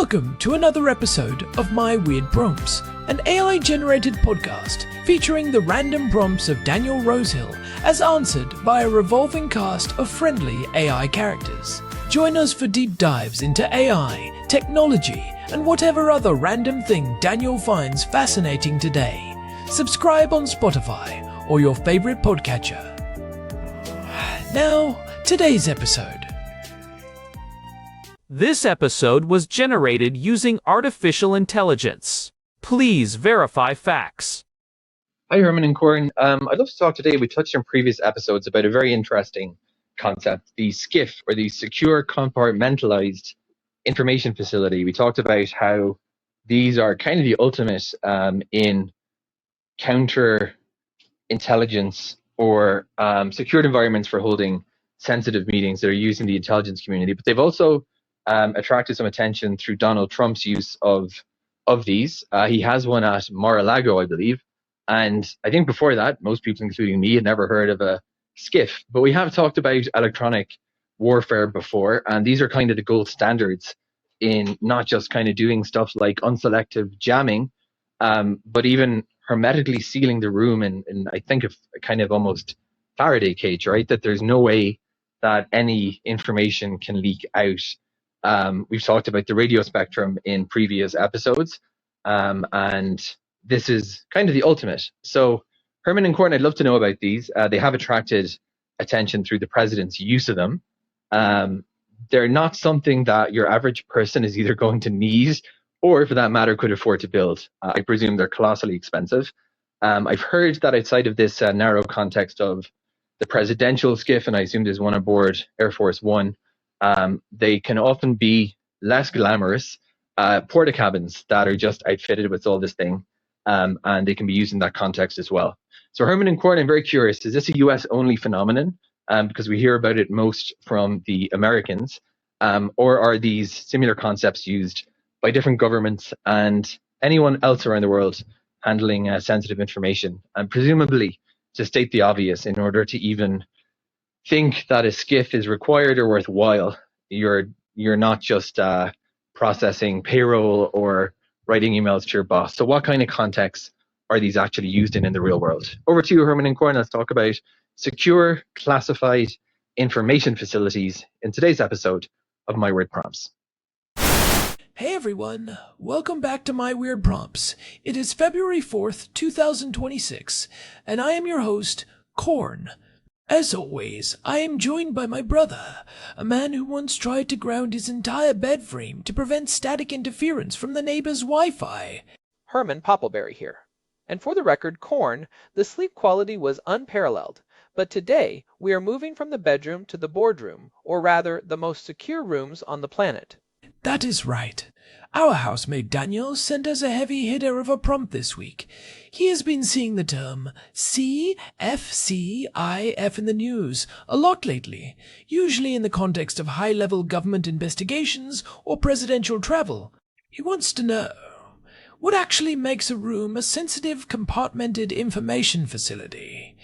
Welcome to another episode of My Weird Prompts, an AI-generated podcast featuring the random prompts of Daniel Rosehill as answered by a revolving cast of friendly AI characters. Join us for deep dives into AI, technology, and whatever other random thing Daniel finds fascinating today. Subscribe on Spotify or your favorite podcatcher. Now, today's episode. This episode was generated using artificial intelligence. Please verify facts. Hi, Herman and Corn. I'd love to talk today. We touched on previous episodes about a very interesting concept, the SCIF, or the Secure Compartmentalized Information Facility. We talked about how these are kind of the ultimate in counter-intelligence or secured environments for holding sensitive meetings that are using the intelligence community. But they've also attracted some attention through Donald Trump's use of these. He has one at Mar-a-Lago, I believe. And I think before that, most people, including me, had never heard of a SCIF. But we have talked about electronic warfare before, and these are kind of the gold standards in not just kind of doing stuff like unselective jamming, but even hermetically sealing the room in I think of a kind of almost Faraday cage, right? That there's no way that any information can leak out. We've talked about the radio spectrum in previous episodes, and this is kind of the ultimate. So Herman and Corn, I'd love to know about these. They have attracted attention through the president's use of them. They're not something that your average person is either going to need or, for that matter, could afford to build. I presume they're colossally expensive. I've heard that outside of this narrow context of the presidential SCIF, and I assume there's one aboard Air Force One, they can often be less glamorous porta cabins that are just outfitted with all this thing, and they can be used in that context as well. So Herman and Corn, I'm very curious, is this a US only phenomenon? Because we hear about it most from the Americans, or are these similar concepts used by different governments and anyone else around the world handling sensitive information? And presumably, to state the obvious, in order to even think that a SCIF is required or worthwhile, you're not just processing payroll or writing emails to your boss. So what kind of contexts are these actually used in the real world? Over to you, Herman and Corn. Let's talk about secure classified information facilities in today's episode of My Weird Prompts. Hey everyone, welcome back to My Weird Prompts. It is February 4th, 2026, and I am your host, Corn. As always, I am joined by my brother, a man who once tried to ground his entire bed frame to prevent static interference from the neighbor's Wi-Fi. Herman Poppleberry here. And for the record, Corn, the sleep quality was unparalleled. But today, we are moving from the bedroom to the boardroom, or rather, the most secure rooms on the planet. That is right. Our housemate Daniel sent us a heavy hitter of a prompt this week. He has been seeing the term CFCIF in the news a lot lately, usually in the context of high-level government investigations or presidential travel. He wants to know, what actually makes a room a sensitive compartmented information facility?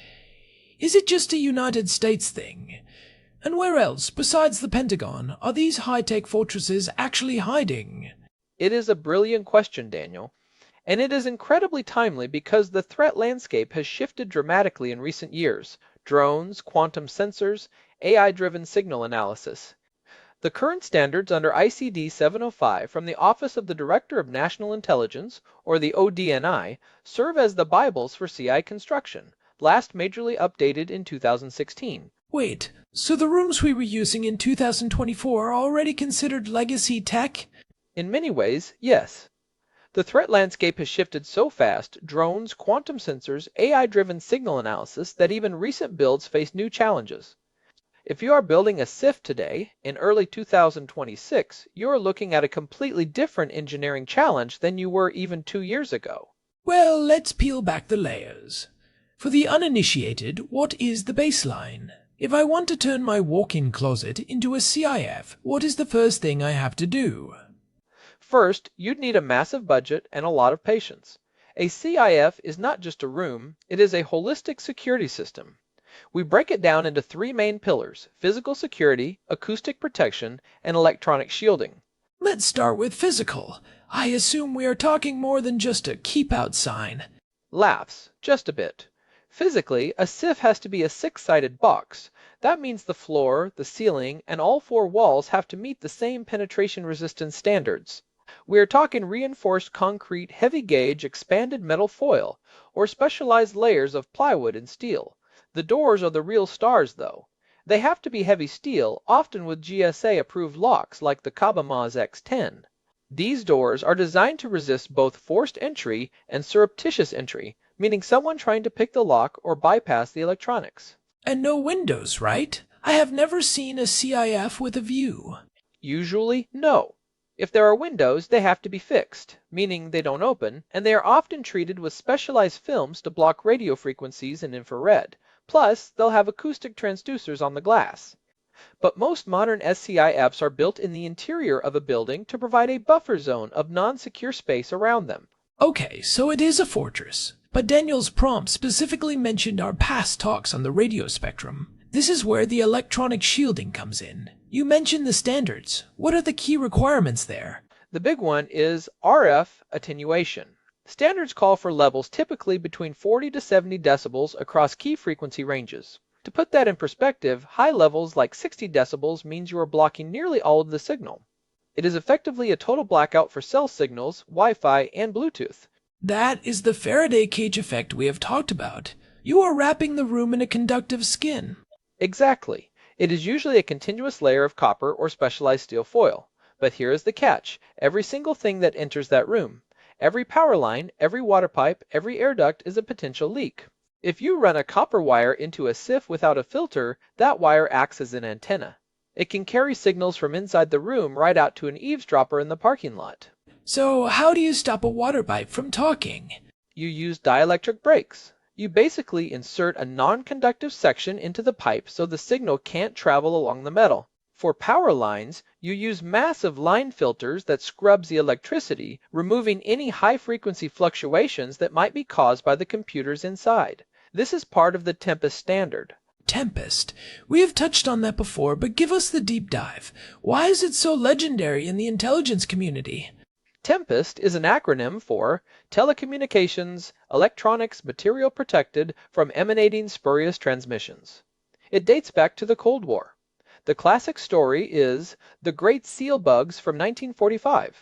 Is it just a United States thing? And where else, besides the Pentagon, are these high-tech fortresses actually hiding? It is a brilliant question, Daniel. And it is incredibly timely because the threat landscape has shifted dramatically in recent years. Drones, quantum sensors, AI-driven signal analysis. The current standards under ICD 705 from the Office of the Director of National Intelligence, or the ODNI, serve as the Bibles for CI construction, last majorly updated in 2016. Wait, so the rooms we were using in 2024 are already considered legacy tech? In many ways, yes. The threat landscape has shifted so fast, drones, quantum sensors, AI-driven signal analysis, that even recent builds face new challenges. If you are building a SCIF today, in early 2026, you are looking at a completely different engineering challenge than you were even 2 years ago. Well, let's peel back the layers. For the uninitiated, what is the baseline? If I want to turn my walk-in closet into a CIF, what is the first thing I have to do? First, you'd need a massive budget and a lot of patience. A CIF is not just a room, it is a holistic security system. We break it down into 3 main pillars: physical security, acoustic protection, and electronic shielding. Let's start with physical. I assume we are talking more than just a keep out sign. Laughs, just a bit. Physically, a SCIF has to be a six-sided box. That means the floor, the ceiling, and all four walls have to meet the same penetration resistance standards. We are talking reinforced concrete, heavy gauge, expanded metal foil, or specialized layers of plywood and steel. The doors are the real stars, though. They have to be heavy steel, often with GSA-approved locks like the Kabamaz X10. These doors are designed to resist both forced entry and surreptitious entry, meaning someone trying to pick the lock or bypass the electronics. And no windows, right? I have never seen a SCIF with a view. Usually, no. If there are windows, they have to be fixed, meaning they don't open, and they are often treated with specialized films to block radio frequencies and infrared. Plus, they'll have acoustic transducers on the glass. But most modern SCIFs are built in the interior of a building to provide a buffer zone of non-secure space around them. Okay, so it is a fortress. But Daniel's prompt specifically mentioned our past talks on the radio spectrum. This is where the electronic shielding comes in. You mentioned the standards. What are the key requirements there? The big one is RF attenuation. Standards call for levels typically between 40 to 70 decibels across key frequency ranges. To put that in perspective, high levels like 60 decibels means you are blocking nearly all of the signal. It is effectively a total blackout for cell signals, Wi-Fi, and Bluetooth. That is the Faraday cage effect we have talked about. You are wrapping the room in a conductive skin. Exactly. It is usually a continuous layer of copper or specialized steel foil. But here is the catch. Every single thing that enters that room, every power line, every water pipe, every air duct is a potential leak. If you run a copper wire into a SCIF without a filter, that wire acts as an antenna. It can carry signals from inside the room right out to an eavesdropper in the parking lot. So how do you stop a water pipe from talking? You use dielectric brakes. You basically insert a non-conductive section into the pipe so the signal can't travel along the metal. For power lines, you use massive line filters that scrubs the electricity, removing any high-frequency fluctuations that might be caused by the computers inside. This is part of the TEMPEST standard. TEMPEST. We have touched on that before, but give us the deep dive. Why is it so legendary in the intelligence community? TEMPEST is an acronym for Telecommunications, Electronics Material Protected from Emanating Spurious Transmissions. It dates back to the Cold War. The classic story is the Great Seal Bugs from 1945.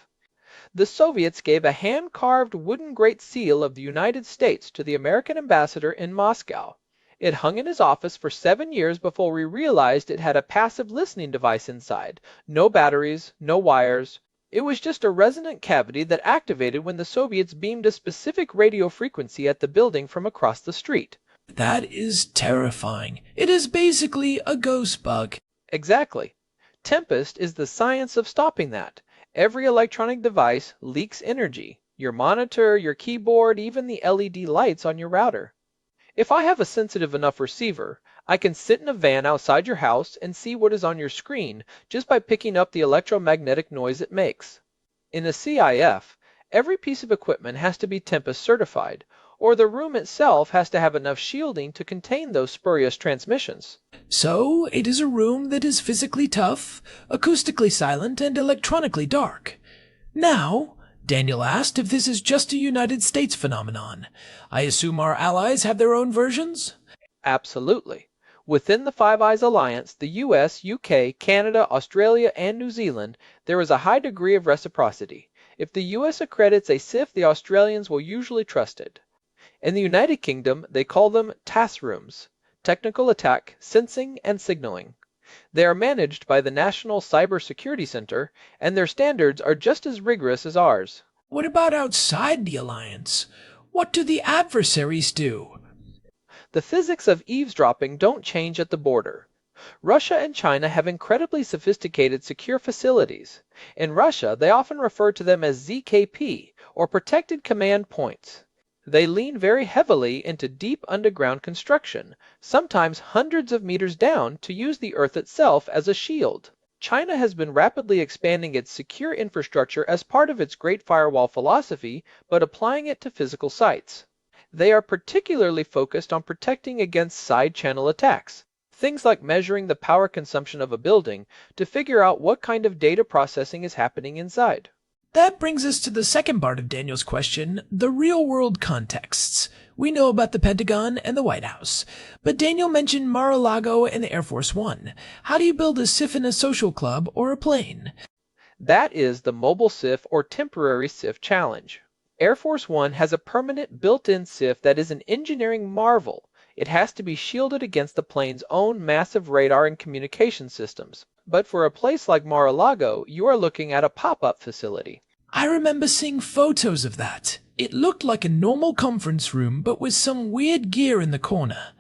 The Soviets gave a hand-carved wooden Great Seal of the United States to the American ambassador in Moscow. It hung in his office for 7 years before we realized it had a passive listening device inside. No batteries, no wires. It was just a resonant cavity that activated when the Soviets beamed a specific radio frequency at the building from across the street. That is terrifying. It is basically a ghost bug. Exactly. TEMPEST is the science of stopping that. Every electronic device leaks energy. Your monitor, your keyboard, even the LED lights on your router. If I have a sensitive enough receiver, I can sit in a van outside your house and see what is on your screen just by picking up the electromagnetic noise it makes. In a SCIF, every piece of equipment has to be TEMPEST certified, or the room itself has to have enough shielding to contain those spurious transmissions. So, it is a room that is physically tough, acoustically silent, and electronically dark. Now, Daniel asked if this is just a United States phenomenon. I assume our allies have their own versions? Absolutely. Within the Five Eyes Alliance, the US, UK, Canada, Australia, and New Zealand, there is a high degree of reciprocity. If the US accredits a SCIF, the Australians will usually trust it. In the United Kingdom, they call them TAS rooms, Technical Attack, Sensing, and Signaling. They are managed by the National Cyber Security Center, and their standards are just as rigorous as ours. What about outside the alliance? What do the adversaries do? The physics of eavesdropping don't change at the border. Russia and China have incredibly sophisticated secure facilities. In Russia, they often refer to them as ZKP, or Protected Command Points. They lean very heavily into deep underground construction, sometimes hundreds of meters down, to use the Earth itself as a shield. China has been rapidly expanding its secure infrastructure as part of its Great Firewall philosophy, but applying it to physical sites. They are particularly focused on protecting against side-channel attacks. Things like measuring the power consumption of a building to figure out what kind of data processing is happening inside. That brings us to the second part of Daniel's question, the real-world contexts. We know about the Pentagon and the White House, but Daniel mentioned Mar-a-Lago and the Air Force One. How do you build a SCIF in a social club or a plane? That is the Mobile SCIF or Temporary SCIF Challenge. Air Force One has a permanent built-in SCIF that is an engineering marvel. It has to be shielded against the plane's own massive radar and communication systems. But for a place like Mar-a-Lago, you are looking at a pop-up facility. I remember seeing photos of that. It looked like a normal conference room, but with some weird gear in the corner.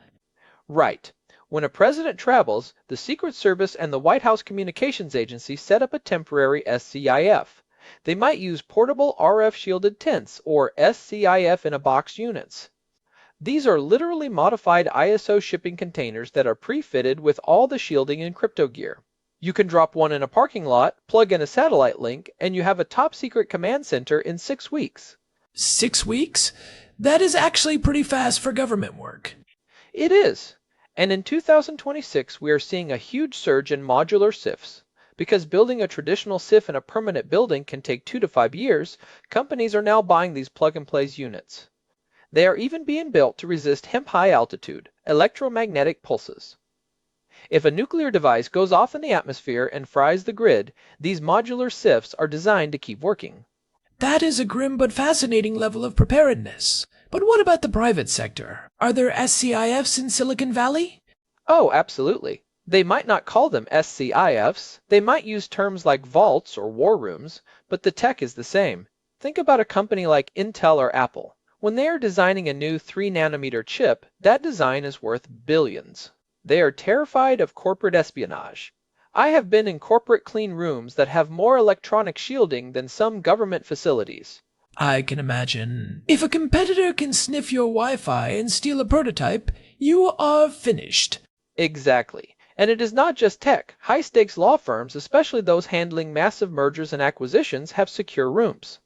Right. When a president travels, the Secret Service and the White House Communications Agency set up a temporary SCIF. They might use portable RF shielded tents, or SCIF in a box units. These are literally modified ISO shipping containers that are pre-fitted with all the shielding and crypto gear. You can drop one in a parking lot, plug in a satellite link, and you have a top-secret command center in 6 weeks. 6 weeks? That is actually pretty fast for government work. It is. And in 2026, we are seeing a huge surge in modular SCIFs. Because building a traditional SCIF in a permanent building can take 2 to 5 years, companies are now buying these plug-and-play units. They are even being built to resist high altitude, electromagnetic pulses. If a nuclear device goes off in the atmosphere and fries the grid, these modular SCIFs are designed to keep working. That is a grim but fascinating level of preparedness. But what about the private sector? Are there SCIFs in Silicon Valley? Oh, absolutely. They might not call them SCIFs. They might use terms like vaults or war rooms, but the tech is the same. Think about a company like Intel or Apple. When they are designing a new 3-nanometer chip, that design is worth billions. They are terrified of corporate espionage. I have been in corporate clean rooms that have more electronic shielding than some government facilities. I can imagine. If a competitor can sniff your Wi-Fi and steal a prototype, you are finished. Exactly. And it is not just tech. High-stakes law firms, especially those handling massive mergers and acquisitions, have secure rooms.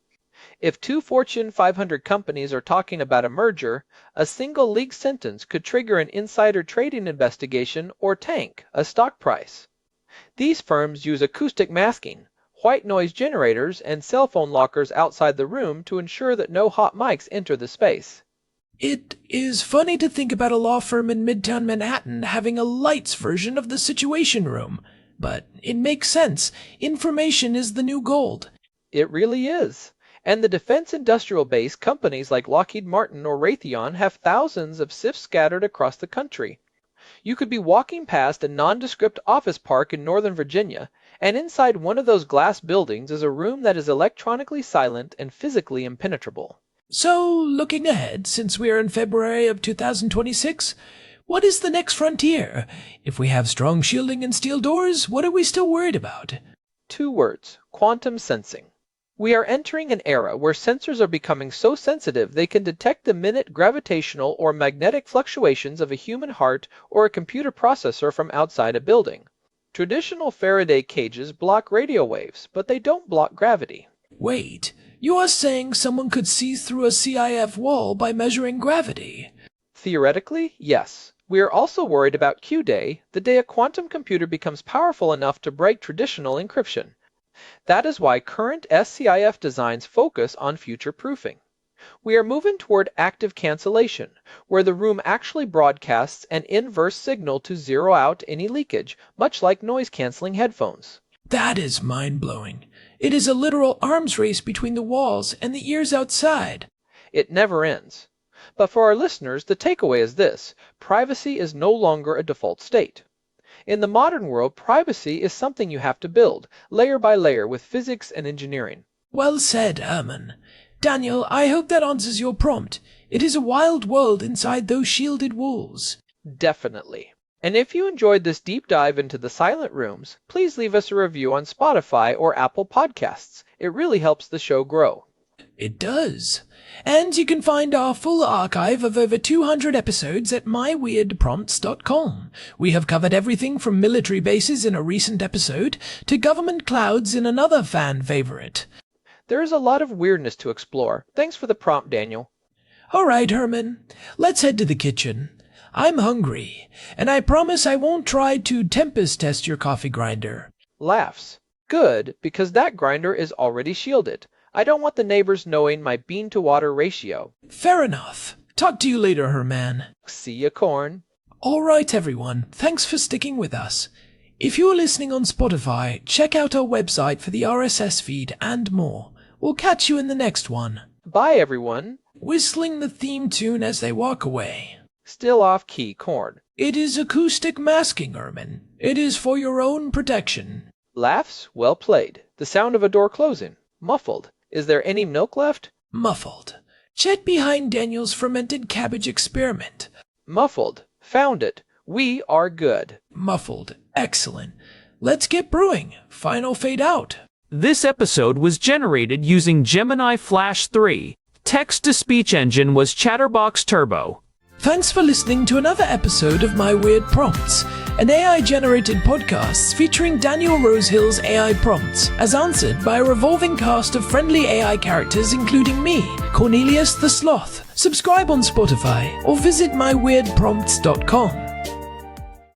If 2 Fortune 500 companies are talking about a merger, a single leaked sentence could trigger an insider trading investigation or tank a stock price. These firms use acoustic masking, white noise generators, and cell phone lockers outside the room to ensure that no hot mics enter the space. It is funny to think about a law firm in Midtown Manhattan having a lights version of the Situation Room, but it makes sense. Information is the new gold. It really is. And the defense industrial base companies like Lockheed Martin or Raytheon have thousands of SCIFs scattered across the country. You could be walking past a nondescript office park in Northern Virginia, and inside one of those glass buildings is a room that is electronically silent and physically impenetrable. So, looking ahead, since we are in February of 2026, what is the next frontier? If we have strong shielding and steel doors, what are we still worried about? 2 words: quantum sensing. We are entering an era where sensors are becoming so sensitive they can detect the minute gravitational or magnetic fluctuations of a human heart or a computer processor from outside a building. Traditional Faraday cages block radio waves, but they don't block gravity. Wait, you are saying someone could see through a CIF wall by measuring gravity? Theoretically, yes. We are also worried about Q-Day, the day a quantum computer becomes powerful enough to break traditional encryption. That is why current SCIF designs focus on future proofing. We are moving toward active cancellation, where the room actually broadcasts an inverse signal to zero out any leakage, much like noise-canceling headphones. That is mind-blowing. It is a literal arms race between the walls and the ears outside. It never ends. But for our listeners, the takeaway is this: privacy is no longer a default state. In the modern world, privacy is something you have to build, layer by layer, with physics and engineering. Well said, Herman. Daniel, I hope that answers your prompt. It is a wild world inside those shielded walls. Definitely. And if you enjoyed this deep dive into the silent rooms, please leave us a review on Spotify or Apple Podcasts. It really helps the show grow. It does. And you can find our full archive of over 200 episodes at myweirdprompts.com. We have covered everything from military bases in a recent episode to government clouds in another fan favorite. There is a lot of weirdness to explore. Thanks for the prompt, Daniel. All right, Herman. Let's head to the kitchen. I'm hungry, and I promise I won't try to TEMPEST test your coffee grinder. Laughs. Good, because that grinder is already shielded. I don't want the neighbors knowing my bean-to-water ratio. Fair enough. Talk to you later, Herman. See ya, Corn. Alright everyone, thanks for sticking with us. If you're listening on Spotify, check out our website for the RSS feed and more. We'll catch you in the next one. Bye, everyone. Whistling the theme tune as they walk away. Still off key, Corn. It is acoustic masking, Herman. It is for your own protection. Laughs. Well played. The sound of a door closing. Muffled. Is there any milk left? Muffled. Chet behind Daniel's fermented cabbage experiment. Muffled. Found it. We are good. Muffled. Excellent. Let's get brewing. Final fade out. This episode was generated using Gemini Flash 3. Text-to-speech engine was Chatterbox Turbo. Thanks for listening to another episode of My Weird Prompts, an AI-generated podcast featuring Daniel Rosehill's AI prompts as answered by a revolving cast of friendly AI characters including me, Cornelius the Sloth. Subscribe on Spotify or visit myweirdprompts.com.